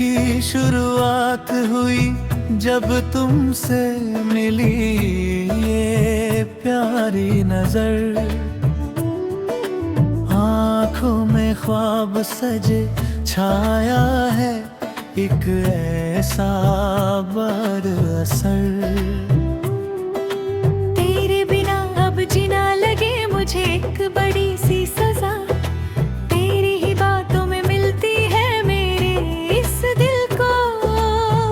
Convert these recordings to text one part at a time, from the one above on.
की शुरुआत हुई जब तुमसे मिली ये प्यारी नजर। आँखों में ख्वाब सजे छाया है एक ऐसा बरअसर। तेरे बिना अब जीना लगे मुझे एक बड़ी सी सजा। तेरी ही बातों में मिलती है मेरे इस दिल को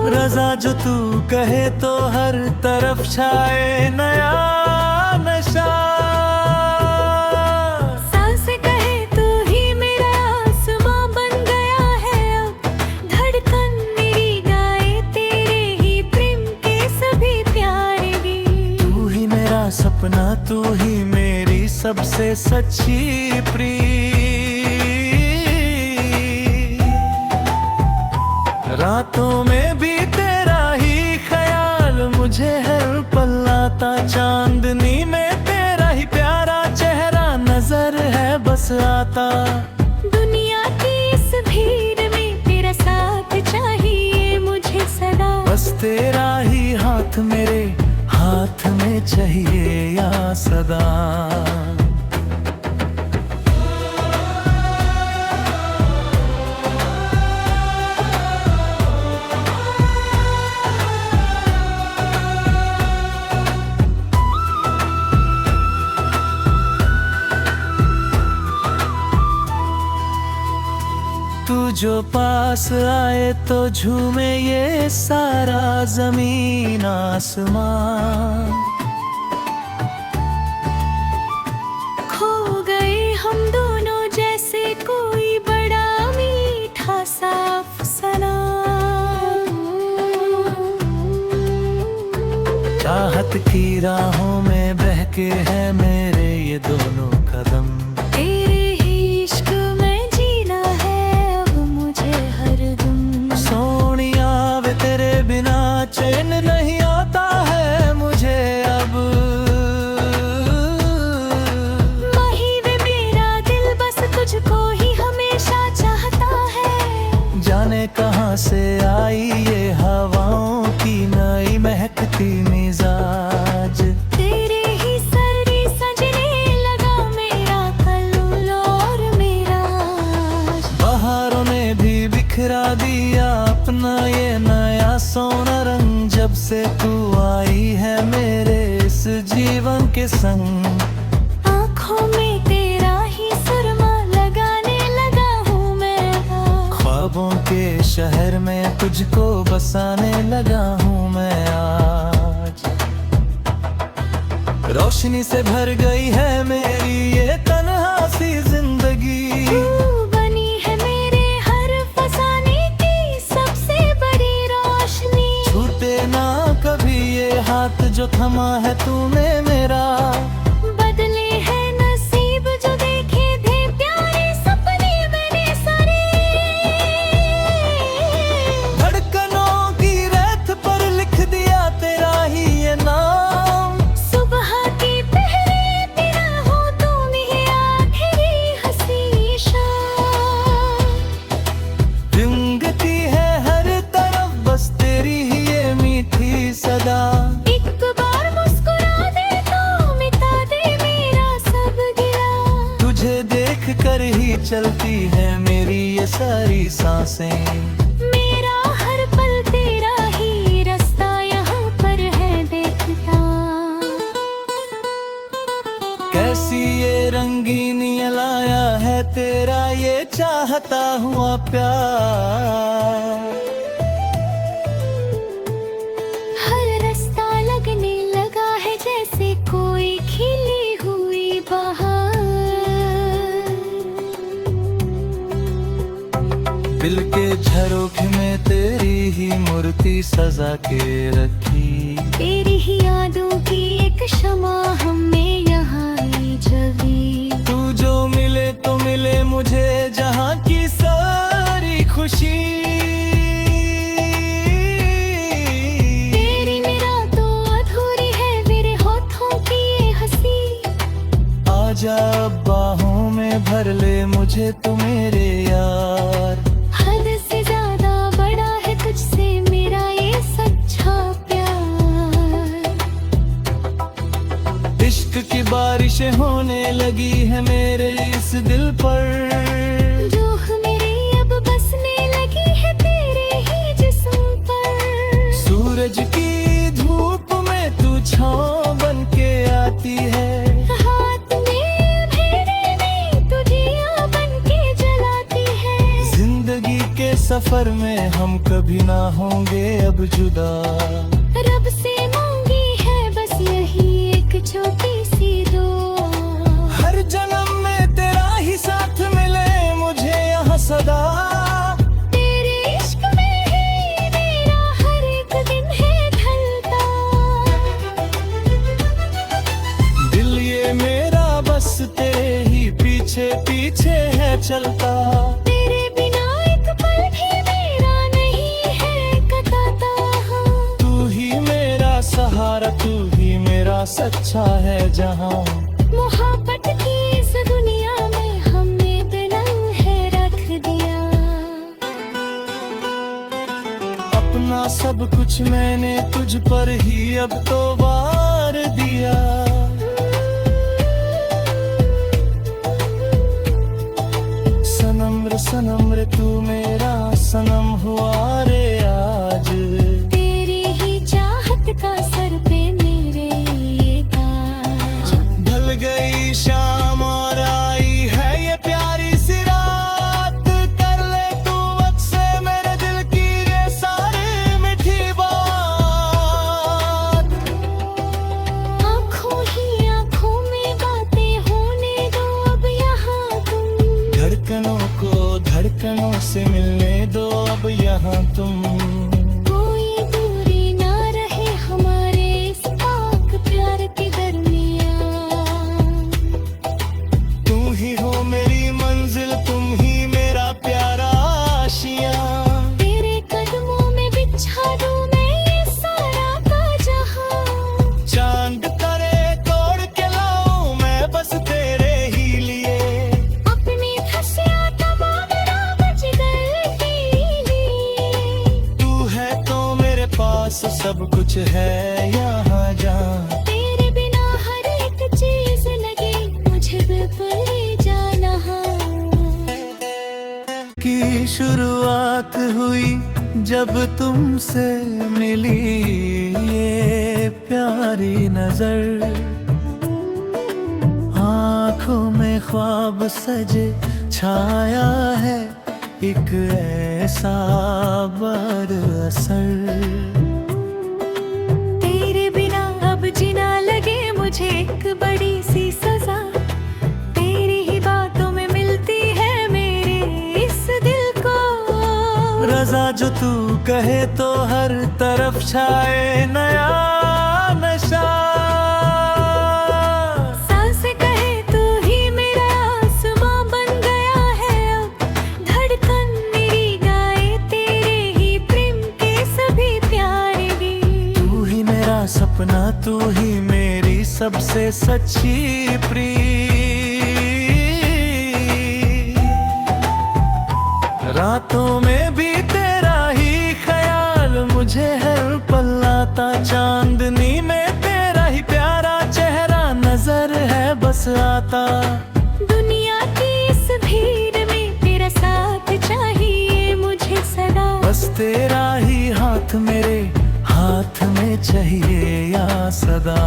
रज़ा। जो तू कहे तो हर तरफ छाए नया नशा। सांसें कहे तू ही मेरा आसमां बन गया है अब। धड़कन मेरी गाए तेरे ही प्रेम के सभी प्यारे गीत। तू ही मेरा सपना, तू ही मेरी सबसे सच्ची प्रीत। रातों में भी तेरा ही ख्याल मुझे हर पल आता। चांदनी में तेरा ही प्यारा चेहरा नजर है बस आता। दुनिया की इस भीड़ में तेरा साथ चाहिए मुझे सदा। बस तेरा ही हाथ मेरे हाथ में चाहिए या सदा। तू जो पास आए तो झूमे ये सारा जमीन आसमां। खो गए हम दोनों जैसे कोई बड़ा मीठा सा अफसाना। चाहत की राहों में बहके हैं मेरे ये दोनों कदम। तेरे ही इश्क में जीना है अब मुझे हरदम। सोनिया वे तेरे बिना चैन नहीं आता है मुझे अब। माही वे मेरा दिल बस तुझको ही हमेशा चाहता है। जाने कहाँ से आई ये हवाओं की नई महकती मिजाज। तेरे ही सरी सजने लगा मेरा कल और मेरा आज। बहारों ने भी बिखरा दिया अपना ये नया सोना रंग। जब से तू आई है मेरे इस जीवन के संग। आँखों में तेरा ही सुरमा लगाने लगा हूँ मैं आज। ख्वाबों के शहर में तुझको बसाने लगा हूँ मैं आज। रोशनी से भर गई है मेरी ये तन्हा सी जिंदगी। तू बनी है मेरे हर फसाने की सबसे बड़ी रोशनी। छूटे ना कभी ये हाथ जो थमा है तूने मेरा। बदले है नसीब जो देखे थे प्यारे सपने मैंने सारे। धड़कनों की रेत पर लिख दिया तेरा ही ये नाम। सुबह की पहरे तेरा हो तुम ही आखिरी हंसी शाम। जिंदगी है हर तरफ बस तेरी ही ये मीठी सदा। एक बार मुस्कुरा दे तो मिटा दे मेरा सब गिला। तुझे देख कर ही चलती है मेरी ये सारी सांसें। मेरा हर पल तेरा ही रास्ता यहाँ पर है देखता। कैसी ये रंगीनी लाया है तेरा ये चाहता हुआ प्यार। हर रास्ता लगने लगा है जैसे कोई खिली हुई बहार। दिल के झरोखे में तेरी ही मूर्ति सजा के रखी। तेरी ही यादों की एक शमा हमें यहाँ ही जगी। तू जो मिले तो मिले मुझे जहाँ की सारी खुशी। तेरी मेरा तो अधूरी है मेरे होठों की ये हंसी। आजा बाहों में भर ले मुझे तू मेरे यार। हद से ज्यादा बड़ा ख्वाहिश होने लगी है मेरे इस दिल पर। रूह मेरी अब बसने लगी है तेरे ही जिस्म पर। सूरज की धूप में तू छाँव बन के आती है, हाथ में अंधेरे में तू दिया बन के जलाती है। जिंदगी के सफर में हम कभी ना होंगे अब जुदा। रब से मांगी है बस यही एक छोटी सी दुआ। हर जन्म में तेरा ही साथ मिले मुझे यहाँ सदा। तेरे इश्क में ही मेरा हर एक दिन है ढलता। दिल ये मेरा बस तेरे ही पीछे पीछे है चलता। तेरे बिना एक पल भी मेरा नहीं है कटाता। तू ही मेरा सहारा, तू ही मेरा सच्चा है जहां। मोहब्बत की इस दुनिया में हमने दिल है रख दिया। अपना सब कुछ मैंने तुझ पर ही अब तो वार दिया। सनम रे सनम रे तू मेरा सनम हुआ रे आज। तेरी ही चाहत का सर पे मेरे ये ताज। ढल गई शाम और आई है ये प्यारी सी रात। कर ले तू वक्त से मेरे दिल की ये सारी मीठी बात। आँखों ही आँखों में बातें होने दो अब यहाँ तुम। धड़कनों को धड़कनों से मिलने दो अब यहाँ तुम। कोई दूरी ना रहे हमारे इस पाक प्यार के दरमियाँ। तू ही हो मेरी मंजिल, तुम ही मेरा प्यारा आशियाँ। तेरे कदमों में बिछा दूं मैं ये सारा का जहां। चांद करे तोड़ के लाऊं मैं बस तेरे ही लिए। अपनी धसिया तमाम राम जिगर के लिए। तू है तो मेरे पास सब कुछ है यहाँ जहाँ। तेरे बिना हर एक चीज लगे मुझे बिल्कुल जाना। की शुरुआत हुई जब तुमसे मिली ये प्यारी नजर। आँखों में ख्वाब सजे छाया है एक ऐसा बरअसर। तेरे बिना अब जीना लगे मुझे एक बड़ी सी सजा। तेरी ही बातों में मिलती है मेरे इस दिल को रजा। जो तू कहे तो हर तरफ छाए नया नशा। सांस कहे तू ही मेरा आसमां बन गया है अब। धड़कन मेरी गाए तेरे ही प्रेम के सभी प्यारे गीत। तू ही मेरा सपना, तू ही मेरी सबसे सच्ची प्रीत। रातों में भी तेरा ही ख्याल मुझे हर पल आता। चांदनी में तेरा ही प्यारा चेहरा नजर है बस आता। दुनिया की इस भीड़ में तेरा साथ चाहिए मुझे सदा। बस तेरा ही हाथ मेरे हाथ में चाहिए या सदा।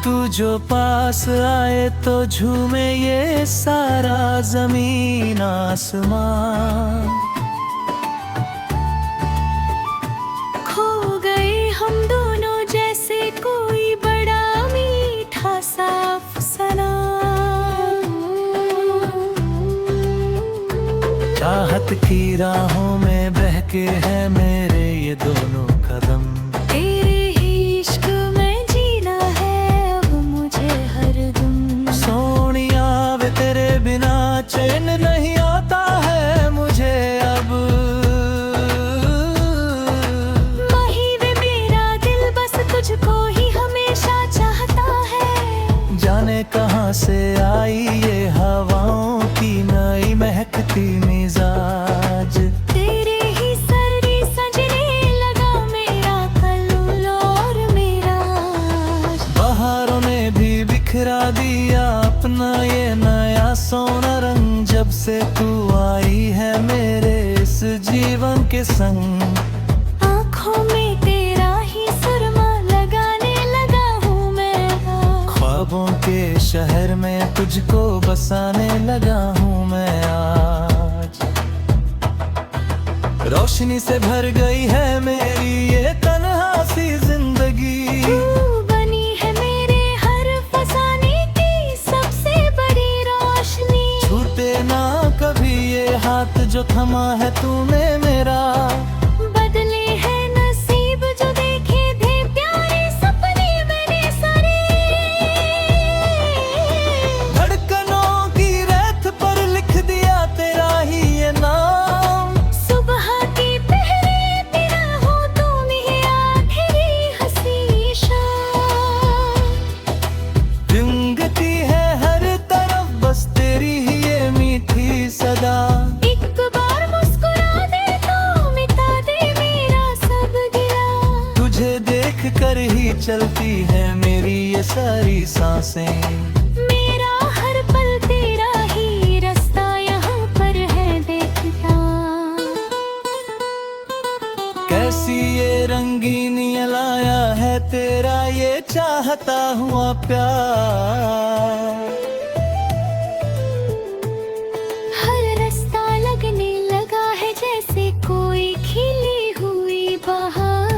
तू जो पास आए तो झूमे ये सारा जमीन आसमां। खो गए हम दोनों जैसे कोई बड़ा मीठा सा अफसाना। चाहत की राहों में बहके हैं मेरे ये दोनों कदम। तेरे ही इश्क में जीना है अब मुझे हरदम। सोनिया वे तेरे बिना चैन नहीं आता है मुझे अब। माही वे मेरा दिल जब से तू आई है मेरे इस जीवन के संग, आँखों में तेरा ही सुरमा लगाने लगा हूँ मैं। ख्वाबों के शहर में तुझको बसाने लगा हूँ मैं आज। रोशनी से भर गई है मेरी ये तन्हा सी जिंदगी, तू बनी है मेरे हर फसाने की सबसे बड़ी रोशनी। छूटे ना कभी ये हाथ जो थमा है तूने मेरा, बदले है नसीब जो देखे थे प्यारे सपने मैंने सारे। धड़कनों की रेत पर लिख दिया तेरा ही ये नाम, सुबह की पहले तेरा हो तुम ही आखिरी हंसी शाम। रिंगती है हर तरफ बस तेरी ही ये मीठी सदा, एक बार मुस्कुरा दे तो मिटा दे मेरा सब गिला। तुझे देख कर ही चलती है मेरी ये सारी सांसें, मेरा हर पल तेरा ही रास्ता यहाँ पर है देखता। कैसी ये रंगीनी लाया है तेरा ये चाहता हुआ प्यार। हर रास्ता लगने लगा है जैसे कोई खिली हुई बहार।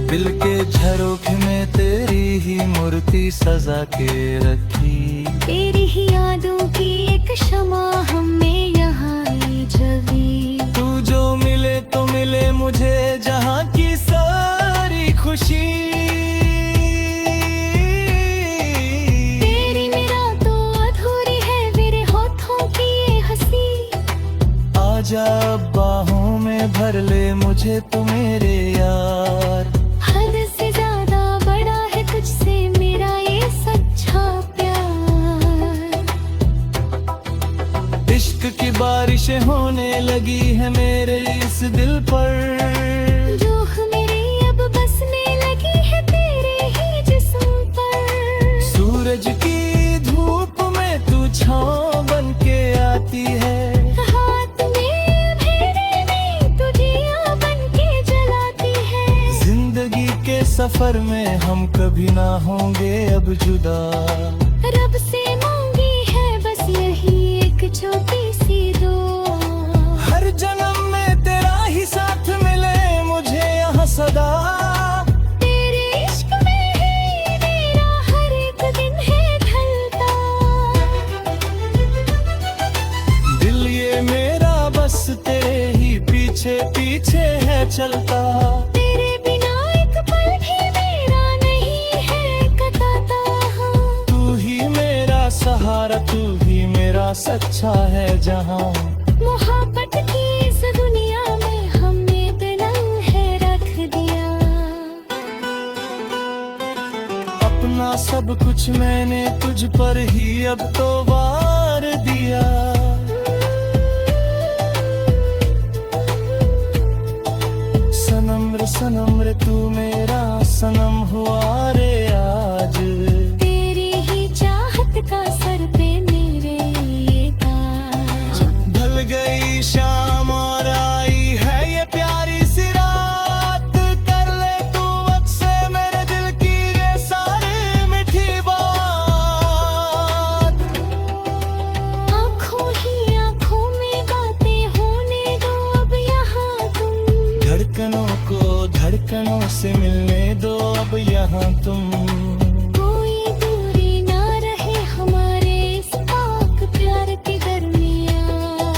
दिल के झरोखे में तेरी ही मूर्ति सजा के रखी, तेरी ही यादों की एक शमा हमें यहाँ ही जली। तू जो मिले तो मिले मुझे जहाँ की सारी खुशी। तेरी मेरा तो अधूरी है मेरे होठों की ये हंसी। आजा अब बाहों में भर ले मुझे तू मेरे यार, हद से ज्यादा बड़ा है तुझसे मेरा ये सच्चा प्यार। इश्क की बारिशें होने लगी है मेरे इस दिल पर, जो मेरे अब बसने लगी है तेरे ही जिस्म पर। सूरज की धूप में तू छाँव बन के आती है, हाथ में अंधेरे में तुझिया बन के जलाती है। जिंदगी के सफर में हम कभी ना होंगे अब जुदा, रब से मांगी है बस यही एक छोटी सी दुआ। हर जन्म में तेरा ही साथ मिले मुझे यहाँ सदा। तेरे इश्क में ही मेरा हर एक दिन है ढलता। दिल ये मेरा बस तेरे ही पीछे पीछे है चलता, तेरे बिना एक पल भी मेरा नहीं है कटाता। तू ही मेरा सहारा तू ही मेरा सच्चा है जहाँ, मोहब्बत की इस दुनिया में हमने बेरंग है रख दिया। अपना सब कुछ मैंने तुझ पर ही अब तो वार दिया। सनम रे तू मेरा सनम हुआ रे आज, तेरी ही चाहत का सर पे मेरे ये ताज। ढल गई शाम और आई है ये प्यारी सी रात, कर ले तू वक्त से मेरे दिल की ये सारी मीठी बात। आँखों ही आँखों में बातें होने दो अब यहाँ तुम। धड़कनों से मिलने दो अब यहाँ तुम, कोई दूरी ना रहे हमारे इस पाक प्यार के दरमियान।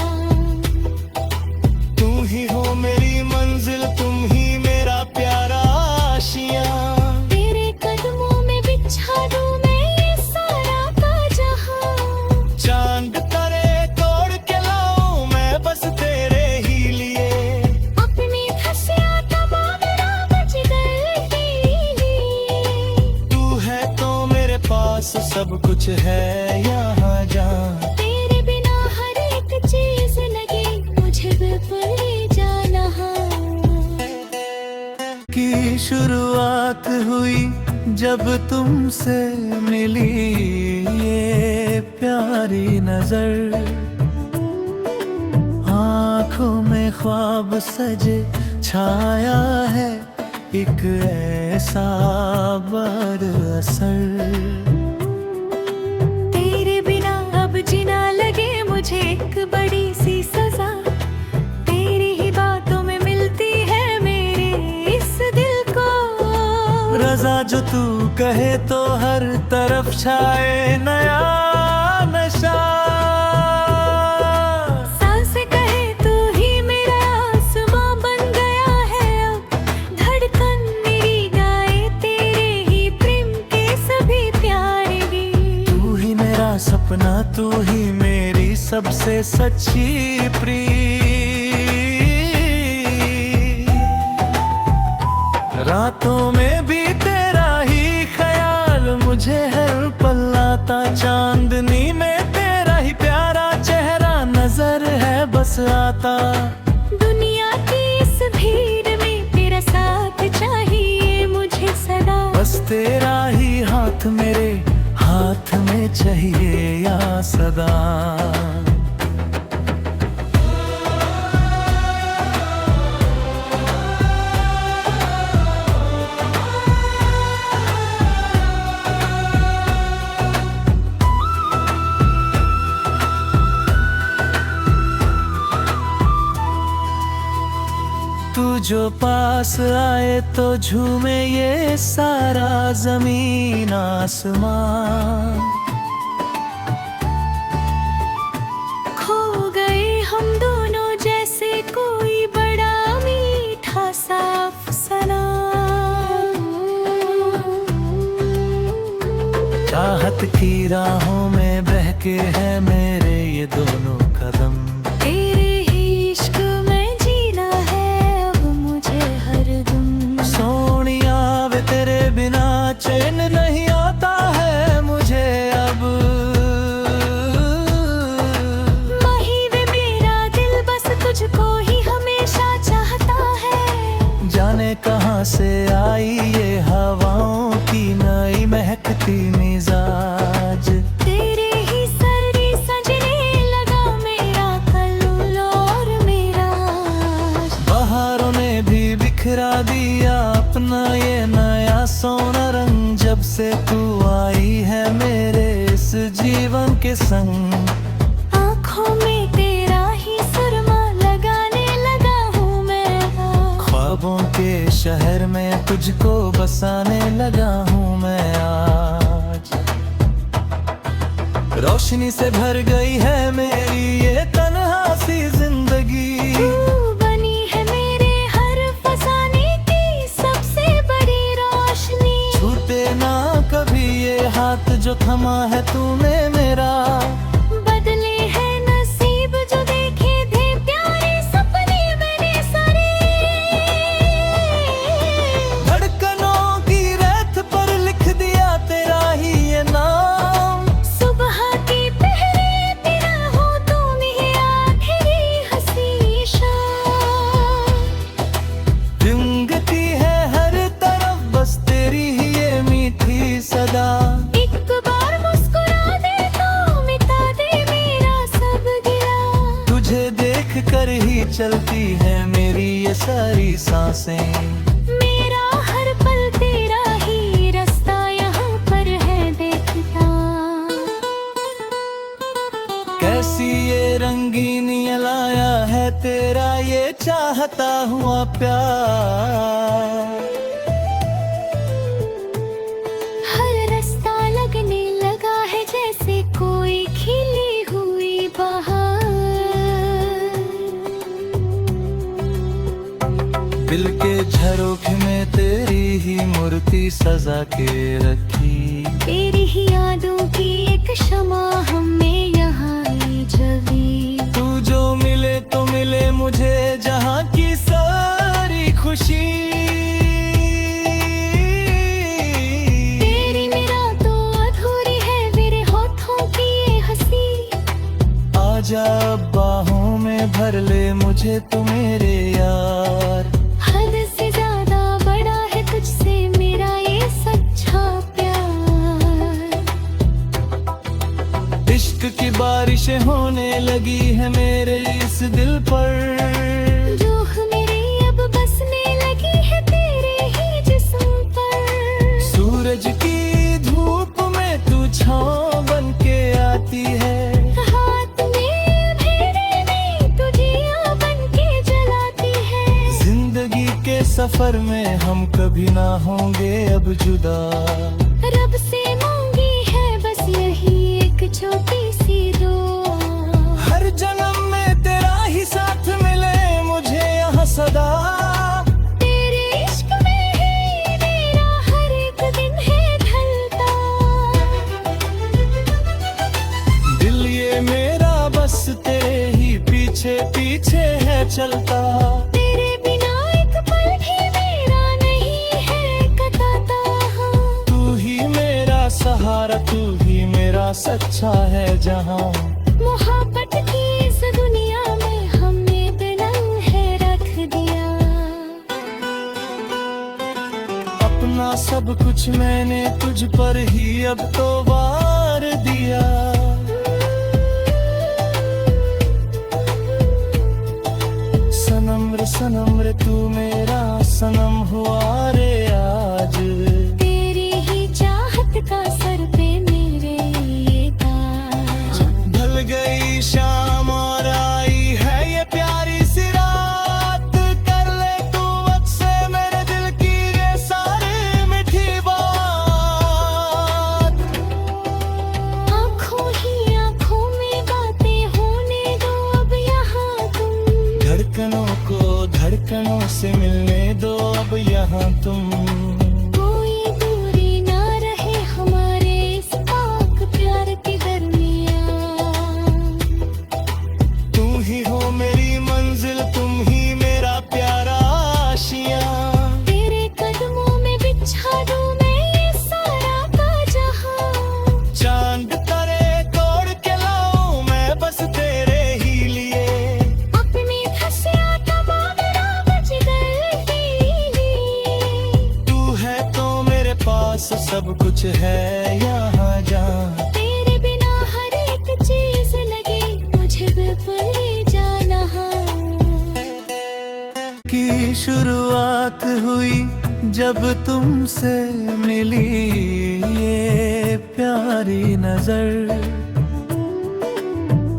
तू ही हो मेरी मंजिल तुम ही मेरा प्यारा आशियाँ, तेरे कदमों में बिछा दूं मैं ये सारा का जहां। चांद तारे तोड़ के लाऊं मैं बस तेरे ही लिए, अपनी धसिया तमाम राह बच गए तेरे लिए। तू है तो मेरे पास सब कुछ है यहाँ जहाँ, तेरे बिना हर एक चीज लगे मुझे बिल्कुल ही जाना। की शुरुआत हुई जब तुमसे मिली, तुम्हारी नजर, आंखों में ख्वाब सजे छाया है एक ऐसा बरअसर। तेरे बिना अब जीना लगे मुझे एक बड़ी सी सजा, तेरी ही बातों में मिलती है मेरे इस दिल को रजा। जो तू कहे तो हर तरफ छाए नया नशा, सांसें कहे तू ही मेरा आसमां बन गया है अब, धड़कन मेरी गाए तेरे ही प्रेम के सभी प्यारे गीत। तू ही मेरा सपना, तू ही मेरी सबसे सच्ची प्रीत। रातों में भी तेरा ही ख्याल मुझे हर पल आता, चांदनी में तेरा ही प्यारा चेहरा नजर है बस आता। दुनिया की इस भीड़ में तेरा साथ चाहिए मुझे सदा, बस तेरा ही हाथ मेरे हाथ में चाहिए या सदा। तू जो पास आए तो झूमे ये सारा जमीन आसमां। खो गए हम दोनों जैसे कोई बड़ा मीठा सा अफसाना, चाहत की राहों में बहके हैं मेरे ये दोनों कदम। तेरे ही इश्क में जीना है अब मुझे हरदम। सोनिया वे तेरे बिना चैन नहीं आता है मुझे अब। माही वे मेरा दिल बस तुझको ही हमेशा चाहता है, जाने कहाँ से आई ये हवाओं की नई महकती मिजाज। तेरे ही सर्दी सजने लगा मेरा कल और मेरा आज। बहारों ने भी बिखरा दिया अपना ये नया सोना रंग, जब से तू आई है मेरे इस जीवन के संग। आँखों में तेरा ही सुरमा लगाने लगा हूँ मैं आज। ख्वाबों के शहर में तुझको बसाने लगा हूँ मैं आज। रोशनी से भर गई है मेरी ये तन्हा सी जिंदगी, तू बनी है मेरे हर फसाने की सबसे बड़ी रोशनी। छूटे ना कभी ये हाथ जो थमा है तूने मेरा। बदले है नसीब जो देखे थे प्यारे सपने मैंने सारे, धड़कनों की रेत पर लिख दिया तेरा ही ये नाम। सुबह की पहरे तेरा हो तुम ही आखिरी हंसी शाम। रिंगती है हर तरफ बस तेरी ही ये मीठी सदा। एक बार मुस्कुरा दे तो मिटा दे मेरा सब गिला, तुझे देख कर ही चलती है मेरी ये सारी सांसें। मेरा हर पल तेरा ही रास्ता यहाँ पर है देखता। कैसी ये रंगीनी लाया है तेरा ये चाहता हुआ प्यार। हर रास्ता लगने लगा है जैसे कोई खिली हुई बहार। दिल के झरोखे में तेरी ही मूर्ति सजा के रखी। तेरी ही यादों की एक शमा हमें यहाँ ही जगी। तू जो मिले तो मिले मुझे जहाँ की सारी खुशी। तेरी मेरा तो अधूरी है मेरे होठों की ये हंसी। आजा अब बाहों में भर ले मुझे तू मेरे यार। हद से ज्यादा बड़ा है तुझसे मेरा ये सच्चा प्यार। इश्क की बारिशें होने लगी है मेरे इस दिल पर। रूह मेरी अब बसने लगी है तेरे ही जिस्म पर। सूरज की धूप में तू छाँव बन के आती है। हाथ में अंधेरे में तू दिया बन के जलाती है। जिंदगी के सफर में हम कभी ना होंगे अब जुदा। रब से मांगी है बस यही एक छोटी सी दुआ। हर जन्म में तेरा ही साथ मिले मुझे यहाँ सदा। तेरे इश्क में ही मेरा हर एक दिन है ढलता। दिल ये मेरा बस तेरे ही पीछे पीछे है चलता। तेरे बिना एक पल भी मेरा नहीं है कटाता। तू ही मेरा सहारा, तू ही मेरा सच्चा है जहाँ। मोहब्बत की इस दुनिया में हमने बिलन है रख दिया। अपना सब कुछ मैंने तुझ पर ही अब तो वार दिया। सनम रे तू मेरा सनम हुआ रे आज। तेरी ही चाहत का सर पे मेरे ये ताज। ढल गई शाम और आई है ये प्यारी सी रात। कर ले तू मुझसे मेरे दिल की ये सारी मीठी बात। आँखों ही आँखों में बातें होने दो अब यहाँ तुम। धड़कनों से मिलने दो अब यहाँ तुम। कोई दूरी ना रहे हमारे इस पाक प्यार के दरमियान। तू ही हो मेरी मंजिल, तुम ही मेरा प्यारा आशियाँ। तेरे कदमों में बिछा दूं मैं ये सारा का जहां। चांद तारे तोड़ के लाऊं मैं बस तेरे ही लिए। अपनी धसिया तमाम राज गए लिए। तू है तो मेरे पास सब कुछ है यहाँ जहाँ। तेरे बिना हर एक चीज लगी मुझे बेपनाह। की शुरुआत हुई जब तुमसे मिली ये प्यारी नजर।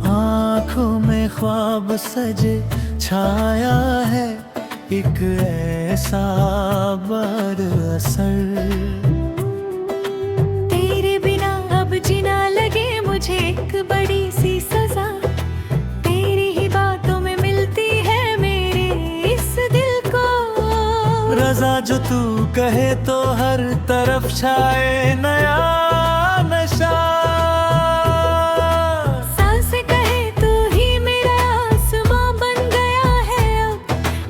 आँखों में ख्वाब सजे छाया है एक ऐसा बरअसर। तेरे बिना अब जीना लगे मुझे एक बड़ी सी सजा। तेरी ही बातों में मिलती है मेरे इस दिल को रजा। जो तू कहे तो हर तरफ छाए नया नशा। सांस कहे तू ही मेरा आसमां बन गया है अब।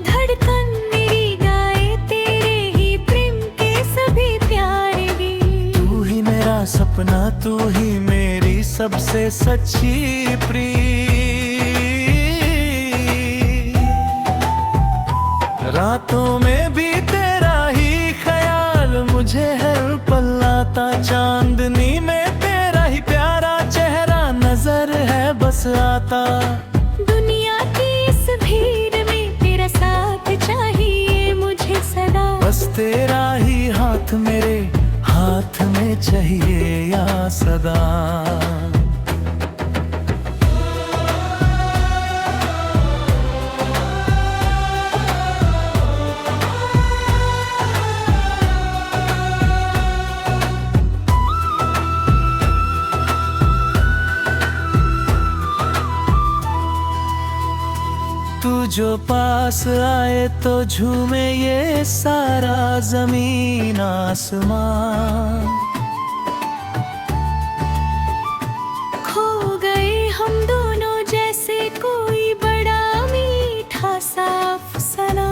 धड़कन मेरी गाए तेरे ही प्रेम के सभी प्यारे गीत। तू ही मेरा सपना, तू ही मेरी सबसे सच्ची प्रीत। रातों में भी तेरा ही ख्याल मुझे हर पल आता। चांदनी में तेरा ही प्यारा चेहरा नजर है बस आता। दुनिया की इस भीड़ में तेरा साथ चाहिए मुझे सदा। बस तेरा ही हाथ मेरे हाथ में चाहिए या सदा। तू जो पास आए तो झूमे ये सारा जमीन आसमां। खो गए हम दोनों जैसे कोई बड़ा मीठा सा अफसाना।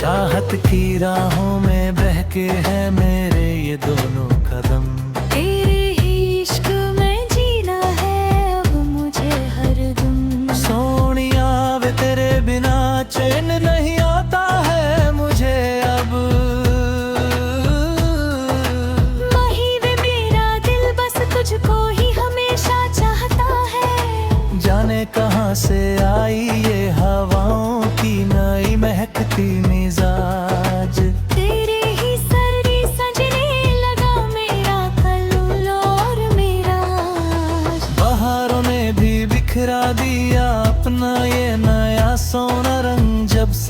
चाहत की राहों में बहके हैं मेरे ये दोनों कदम। तेरे ही इश्क में जीना है अब मुझे हरदम। सोनिया वे तेरे बिना चैन नहीं आता है मुझे अब। माही वे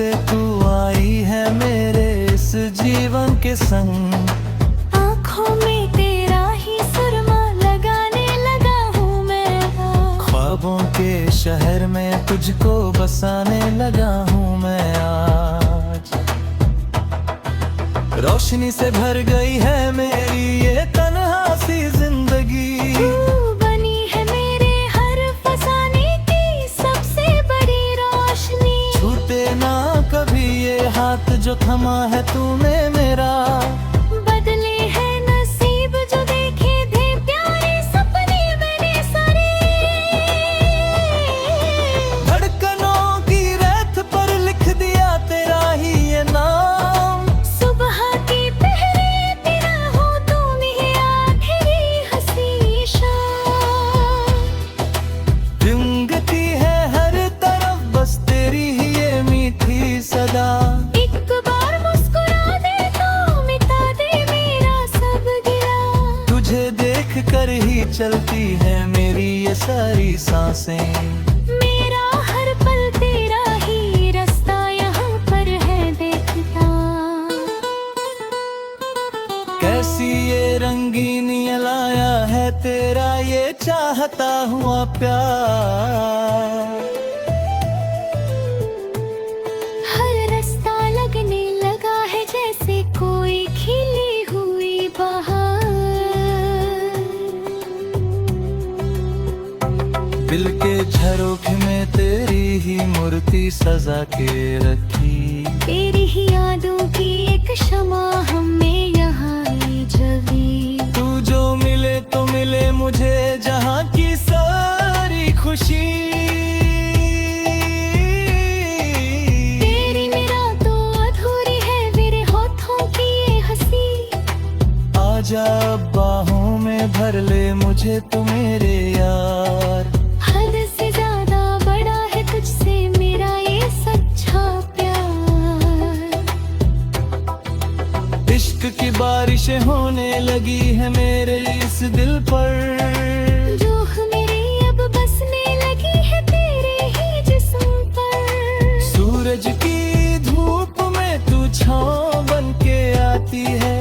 से तू आई है मेरे इस जीवन के संग। आँखों में तेरा ही सुरमा लगाने लगा हूँ मैं। ख्वाबों के शहर में तुझको बसाने लगा हूँ मैं आज। रोशनी से भर गई है मेरी ये तन्हा सी जिंदगी। तू बनी है मेरे हर फसाने की सबसे बड़ी रोशनी। छूटे ना कभी ये हाथ जो थमा है तूने मेरा। बदले है नसीब जो देखे थे प्यारे सपने मैंने सारे। धड़कनों की रेत पर लिख दिया तेरा ही ये नाम। सुबह की पहरे तेरा हो तुम ही आखिरी हंसी शाम। जिंदगी है हर तरफ बस तेरी ही ये मीठी सदा। एक बार मुस्कुरा दे तो मिटा दे मेरा सब गिला। तुझे देख कर ही चलती है मेरी ये सारी सांसें। मेरा हर पल तेरा ही रास्ता यहाँ पर है देखता। कैसी ये रंगीनी लाया है तेरा ये चाहता हुआ प्यार। हर रास्ता लगने लगा है जैसे कोई खिली हुई बहार। दिल के झरोखे में तेरी ही मूर्ति सजा के रखी। तेरी ही यादों की एक शमा हमें यहाँ ही जगी। तू जो मिले तो मिले मुझे जहाँ की सारी खुशी। तेरी मेरा तो अधूरी है मेरे होठों की ये हंसी। आजा अब बाहों में भर ले मुझे तू मेरे यार। हद से ज्यादा बड़ा है तुझसे मेरा ये सच्चा प्यार। इश्क की बारिशें होने लगी है मेरे इस दिल पर। जो मेरी अब बसने लगी है तेरे ही जिस्म पर। सूरज की धूप में तू छाँव बन के आती है।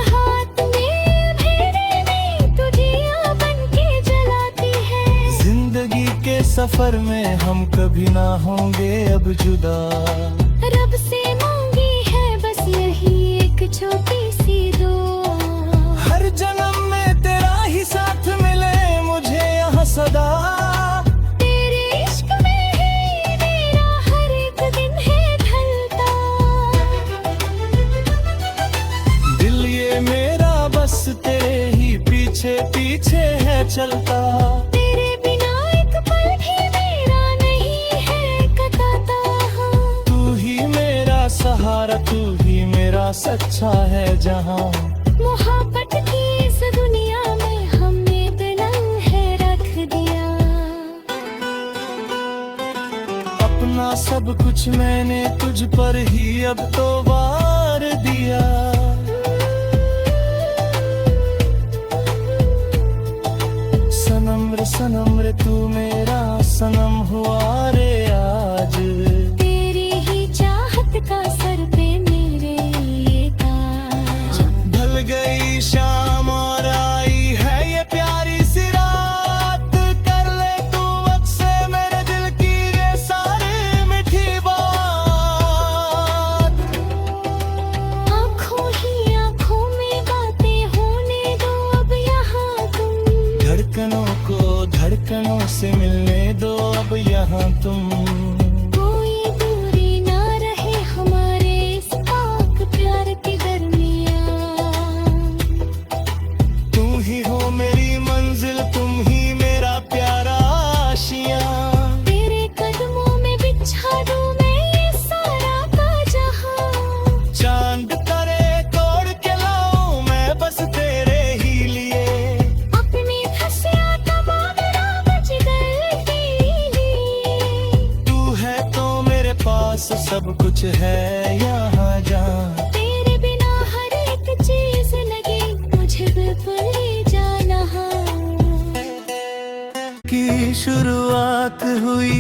हाथ में अंधेरे में तुझिया बन के जलाती है। जिंदगी के सफर में हम कभी ना होंगे अब जुदा। रब से मांगी है बस यही एक छोटी सी दुआ। हर जन्म में तेरा ही साथ मिले मुझे यहाँ सदा। तेरे इश्क में ही मेरा हर एक दिन है ढलता। दिल ये मेरा बस तेरे ही पीछे पीछे है चलता। तेरे बिना एक पल भी मेरा नहीं है कटाता। तू ही मेरा सहारा तू ही मेरा सच्चा है जहाँ। मोहब्बत की इस दुनिया में हमने बिलंग है रख दिया। अपना सब कुछ मैंने तुझ पर ही अब तो वार दिया। सनम रे सनम रे तू मेरा सनम हुआ रे आज। तेरी ही चाहत का सर पे मेरे ये ताज। ढल गई शाम और आई है ये प्यारी सी रात। कर ले तू अब से मेरे दिल की ये सारी मीठी बात। आँखों ही आँखों में बातें होने दो अब यहाँ तुम। धड़कनों से मिलने दो अब यहाँ तुम। कोई दूरी ना रहे हमारे इस पाक प्यार के दरमियान। तू ही हो मेरी मंजिल तुम ही मेरा प्यारा आशियाँ। तेरे कदमों में बिछा दूं मैं ये सारा का जहां। चांद तारे तोड़ के लाऊं मैं बस तेरे ही लिए। अपनी धसिया तमाम बच गए तेरे लिए। तू है तो मेरे पास सब कुछ है यहाँ जहाँ। तेरे बिना हर एक चीज लगे मुझे बिल्कुल ही जाना। की शुरुआत हुई